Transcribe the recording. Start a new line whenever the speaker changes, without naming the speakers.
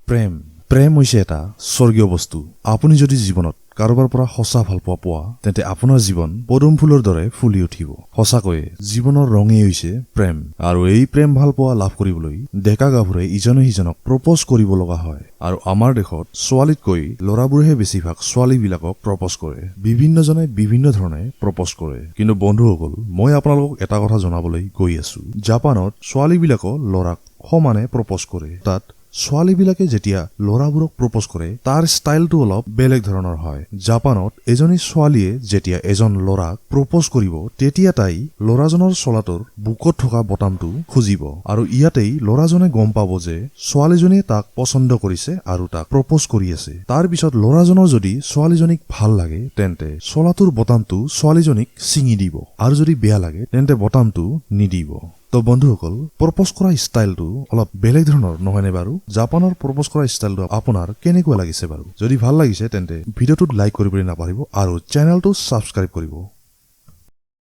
প্ৰেম হৈছে এটা স্বৰ্গীয় বস্তু। আপুনি যদি জীৱনত কাৰোবাৰ পৰা সঁচা ভাল পোৱা তেন্তে আপোনাৰ জীৱন পদুম ফুলৰ দৰে ফুলি উঠিব। সঁচাকৈয়ে জীৱনৰ ৰঙেই হৈছে প্ৰেম, আৰু এই প্ৰেম ভাল পোৱা লাভ কৰিবলৈ ডেকা গাভৰুৱে ইজনে সিজনক প্ৰপ'জ কৰিব লগা হয়। আৰু আমাৰ দেশত ছোৱালীতকৈ ল'ৰাবোৰেহে বেছিভাগ ছোৱালীবিলাকক প্ৰপ'জ কৰে। বিভিন্নজনে বিভিন্ন ধৰণে প্ৰপ'জ কৰে। কিন্তু বন্ধুসকল, মই আপোনালোকক এটা কথা জনাবলৈ গৈ আছো। জাপানত ছোৱালীবিলাকক ল'ৰাক সমানে প্ৰপ'জ কৰে। তাত ছোৱালীবিলাকে যেতিয়া ল'ৰাবোৰক প্ৰপ'জ কৰে তাৰ ষ্টাইলটো অলপ বেলেগ ধৰণৰ হয়। জাপানত এজনী ছোৱালীয়ে যেতিয়া এজন ল'ৰাক প্ৰপ'জ কৰিব তেতিয়া তাই ল'ৰাজনৰ চোলাটোৰ বুকত থকা বটামটো খুজিব, আৰু ইয়াতেই ল'ৰাজনে গম পাব যে ছোৱালীজনীয়ে তাক পছন্দ কৰিছে আৰু তাক প্ৰপ'জ কৰি আছে। তাৰ পিছত ল'ৰাজনৰ যদি ছোৱালীজনীক ভাল লাগে তেন্তে চোলাটোৰ বটামটো ছোৱালীজনীক ছিঙি দিব, আৰু যদি বেয়া লাগে তেন্তে বটামটো নিদিব। তো বন্ধুসকল, প্ৰপ'জ কৰা ষ্টাইলটো অলপ বেলেগ ধৰণৰ নহয়নে বাৰু? জাপানৰ প্ৰপ'জ কৰা ষ্টাইলটো আপোনাৰ কেনেকুৱা লাগিছে বাৰু? যদি ভাল লাগিছে তেন্তে ভিডিঅ'টোত লাইক কৰিবলৈ নাপাহৰিব আৰু চেনেলটো ছাবস্ক্ৰাইব কৰিব।